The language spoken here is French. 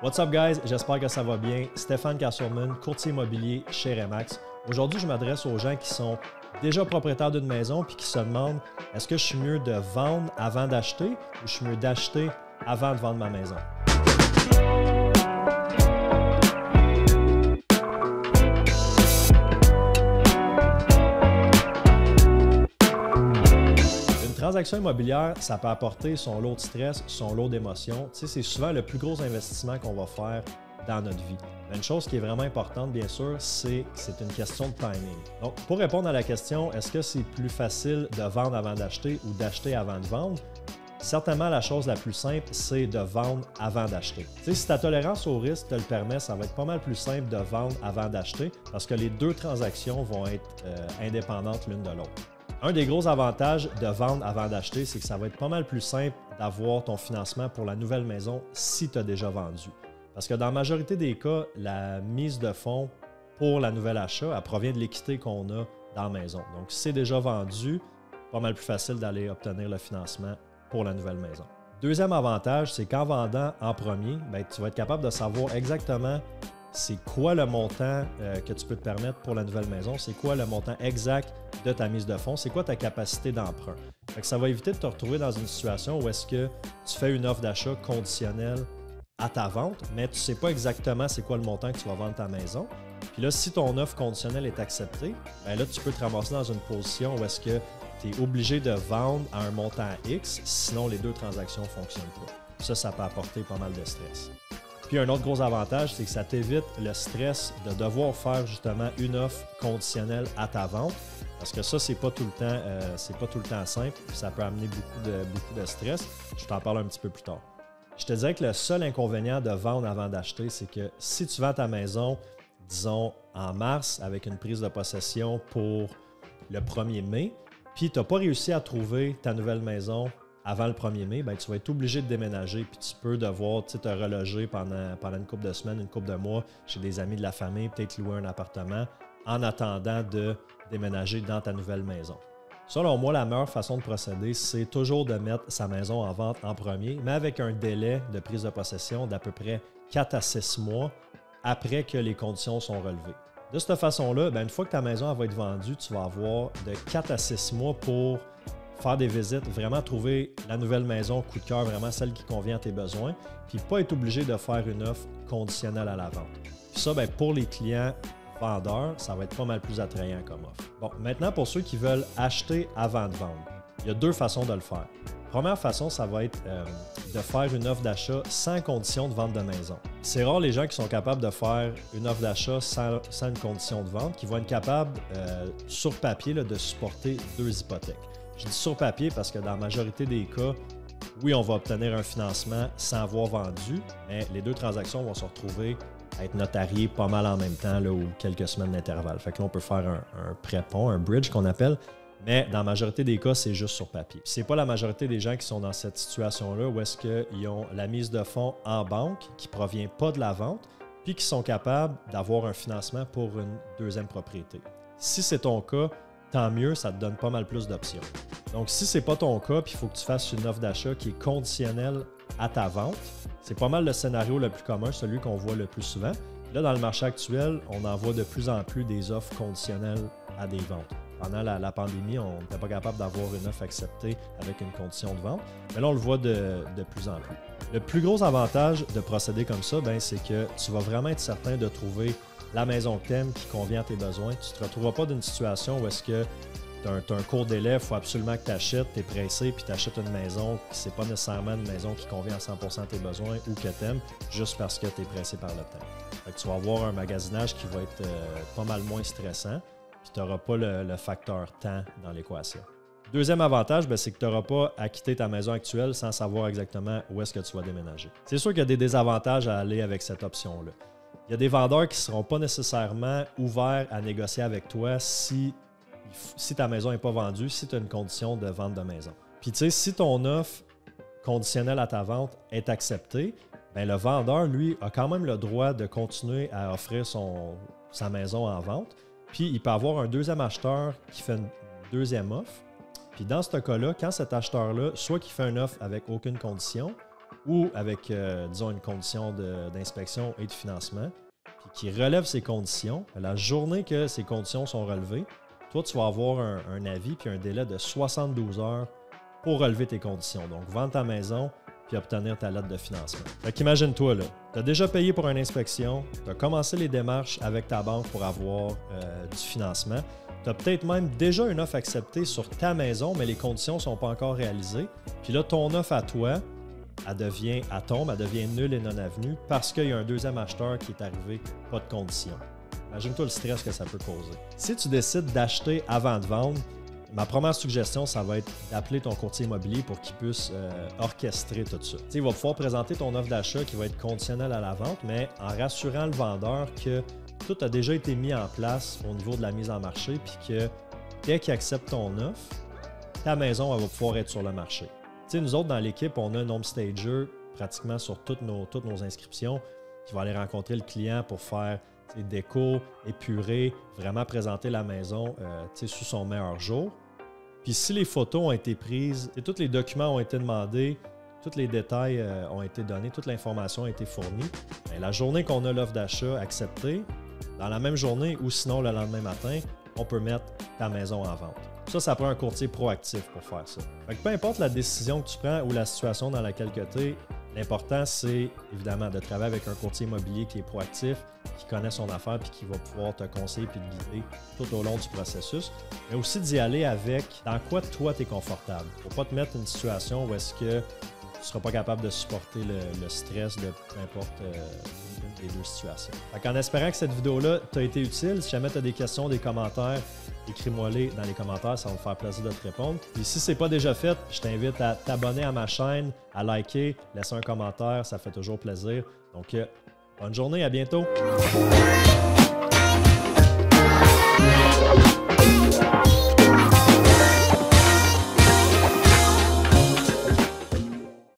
What's up guys, j'espère que ça va bien. Stéphane Castleman, courtier immobilier chez Remax. Aujourd'hui, je m'adresse aux gens qui sont déjà propriétaires d'une maison puis qui se demandent est-ce que je suis mieux de vendre avant d'acheter ou je suis mieux d'acheter avant de vendre ma maison? Une transaction immobilière, ça peut apporter son lot de stress, son lot d'émotions. Tu sais, c'est souvent le plus gros investissement qu'on va faire dans notre vie. Mais une chose qui est vraiment importante, bien sûr, c'est une question de timing. Donc, pour répondre à la question, est-ce que c'est plus facile de vendre avant d'acheter ou d'acheter avant de vendre? Certainement, la chose la plus simple, c'est de vendre avant d'acheter. Tu sais, si ta tolérance au risque te le permet, ça va être pas mal plus simple de vendre avant d'acheter parce que les deux transactions vont être indépendantes l'une de l'autre. Un des gros avantages de vendre avant d'acheter, c'est que ça va être pas mal plus simple d'avoir ton financement pour la nouvelle maison si tu as déjà vendu. Parce que dans la majorité des cas, la mise de fonds pour la nouvelle achat, elle provient de l'équité qu'on a dans la maison. Donc, si c'est déjà vendu, pas mal plus facile d'aller obtenir le financement pour la nouvelle maison. Deuxième avantage, c'est qu'en vendant en premier, bien, tu vas être capable de savoir exactement c'est quoi le montant que tu peux te permettre pour la nouvelle maison, c'est quoi le montant exact de ta mise de fonds, c'est quoi ta capacité d'emprunt. Ça va éviter de te retrouver dans une situation où est-ce que tu fais une offre d'achat conditionnelle à ta vente, mais tu ne sais pas exactement c'est quoi le montant que tu vas vendre ta maison. Puis là, si ton offre conditionnelle est acceptée, bien là, tu peux te ramasser dans une position où est-ce que tu es obligé de vendre à un montant X, sinon les deux transactions ne fonctionnent pas. Ça peut apporter pas mal de stress. Puis un autre gros avantage, c'est que ça t'évite le stress de devoir faire justement une offre conditionnelle à ta vente, parce que ça, c'est pas tout le temps simple, puis ça peut amener beaucoup de stress. Je t'en parle un petit peu plus tard. Je te dirais que le seul inconvénient de vendre avant d'acheter, c'est que si tu vends ta maison, disons en mars, avec une prise de possession pour le 1er mai, puis tu n'as pas réussi à trouver ta nouvelle maison avant le 1er mai, bien, tu vas être obligé de déménager, puis tu peux devoir te reloger pendant une couple de semaines, une couple de mois chez des amis de la famille, peut-être louer un appartement en attendant de déménager dans ta nouvelle maison. Selon moi, la meilleure façon de procéder, c'est toujours de mettre sa maison en vente en premier, mais avec un délai de prise de possession d'à peu près 4 à 6 mois après que les conditions sont relevées. De cette façon-là, bien, une fois que ta maison va être vendue, tu vas avoir de 4 à 6 mois pour faire des visites, vraiment trouver la nouvelle maison coup de cœur, vraiment celle qui convient à tes besoins, puis pas être obligé de faire une offre conditionnelle à la vente. Puis ça, bien, pour les clients vendeurs, ça va être pas mal plus attrayant comme offre. Bon, maintenant, pour ceux qui veulent acheter avant de vendre, il y a deux façons de le faire. Première façon, ça va être de faire une offre d'achat sans condition de vente de maison. C'est rare les gens qui sont capables de faire une offre d'achat sans une condition de vente, qui vont être capables, sur papier, là, de supporter 2 hypothèques. Je dis sur papier parce que dans la majorité des cas, oui, on va obtenir un financement sans avoir vendu, mais les deux transactions vont se retrouver à être notariées pas mal en même temps là, ou quelques semaines d'intervalle. Fait que là, on peut faire un pré-pont, un bridge qu'on appelle, mais dans la majorité des cas, c'est juste sur papier. Ce n'est pas la majorité des gens qui sont dans cette situation-là où est-ce qu'ils ont la mise de fonds en banque qui ne provient pas de la vente, puis qui sont capables d'avoir un financement pour une deuxième propriété. Si c'est ton cas, tant mieux, ça te donne pas mal plus d'options. Donc, si ce n'est pas ton cas, puis il faut que tu fasses une offre d'achat qui est conditionnelle à ta vente, c'est pas mal le scénario le plus commun, celui qu'on voit le plus souvent. Là, dans le marché actuel, on en voit de plus en plus des offres conditionnelles à des ventes. Pendant la pandémie, on n'était pas capable d'avoir une offre acceptée avec une condition de vente, mais là, on le voit de plus en plus. Le plus gros avantage de procéder comme ça, bien, c'est que tu vas vraiment être certain de trouver la maison que tu aimes, qui convient à tes besoins. Tu ne te retrouveras pas d'une situation où est-ce que tu as un court délai, il faut absolument que tu achètes, tu es pressé, puis tu achètes une maison qui n'est pas nécessairement une maison qui convient à 100% à tes besoins ou que tu aimes, juste parce que tu es pressé par le temps. Fait que tu vas avoir un magasinage qui va être pas mal moins stressant, puis tu n'auras pas le facteur temps dans l'équation. Deuxième avantage, c'est que tu n'auras pas à quitter ta maison actuelle sans savoir exactement où est-ce que tu vas déménager. C'est sûr qu'il y a des désavantages à aller avec cette option-là. Il y a des vendeurs qui ne seront pas nécessairement ouverts à négocier avec toi si ta maison n'est pas vendue, si tu as une condition de vente de maison. Puis tu sais, si ton offre conditionnelle à ta vente est acceptée, bien, le vendeur, lui, a quand même le droit de continuer à offrir sa maison en vente. Puis il peut avoir un deuxième acheteur qui fait une deuxième offre. Puis dans ce cas-là, quand cet acheteur-là, soit qu'il fait une offre avec aucune condition, ou avec, disons, une condition d'inspection et de financement, puis qui relève ces conditions, la journée que ces conditions sont relevées, toi, tu vas avoir un avis puis un délai de 72 heures pour relever tes conditions. Donc, vendre ta maison puis obtenir ta lettre de financement. Fait qu'imagine-toi, tu as déjà payé pour une inspection, tu as commencé les démarches avec ta banque pour avoir du financement. Tu as peut-être même déjà une offre acceptée sur ta maison, mais les conditions ne sont pas encore réalisées. Puis là, ton offre à toi, elle devient nulle et non avenue parce qu'il y a un deuxième acheteur qui est arrivé, pas de conditions. Imagine-toi le stress que ça peut causer. Si tu décides d'acheter avant de vendre, ma première suggestion, ça va être d'appeler ton courtier immobilier pour qu'il puisse orchestrer tout ça. Il va pouvoir présenter ton offre d'achat qui va être conditionnelle à la vente, mais en rassurant le vendeur que tout a déjà été mis en place au niveau de la mise en marché, puis que dès qu'il accepte ton offre, ta maison elle va pouvoir être sur le marché. Nous autres, dans l'équipe, on a un home stager pratiquement sur toutes nos inscriptions qui va aller rencontrer le client pour faire déco, épurer, vraiment présenter la maison sous son meilleur jour. Puis si les photos ont été prises, tous les documents ont été demandés, tous les détails ont été donnés, toute l'information a été fournie, bien, la journée qu'on a l'offre d'achat acceptée, dans la même journée ou sinon le lendemain matin, on peut mettre ta maison en vente. Ça prend un courtier proactif pour faire ça. Fait que peu importe la décision que tu prends ou la situation dans laquelle tu es, l'important, c'est évidemment de travailler avec un courtier immobilier qui est proactif, qui connaît son affaire et qui va pouvoir te conseiller et te guider tout au long du processus. Mais aussi d'y aller avec dans quoi toi tu es confortable. Pour ne pas te mettre dans une situation où est-ce que tu ne seras pas capable de supporter le stress de peu importe une des deux situations. En espérant que cette vidéo-là t'a été utile, si jamais tu as des questions, des commentaires, écris-moi-les dans les commentaires, ça va me faire plaisir de te répondre. Puis si ce n'est pas déjà fait, je t'invite à t'abonner à ma chaîne, à liker, laisser un commentaire, ça fait toujours plaisir. Donc, bonne journée, à bientôt!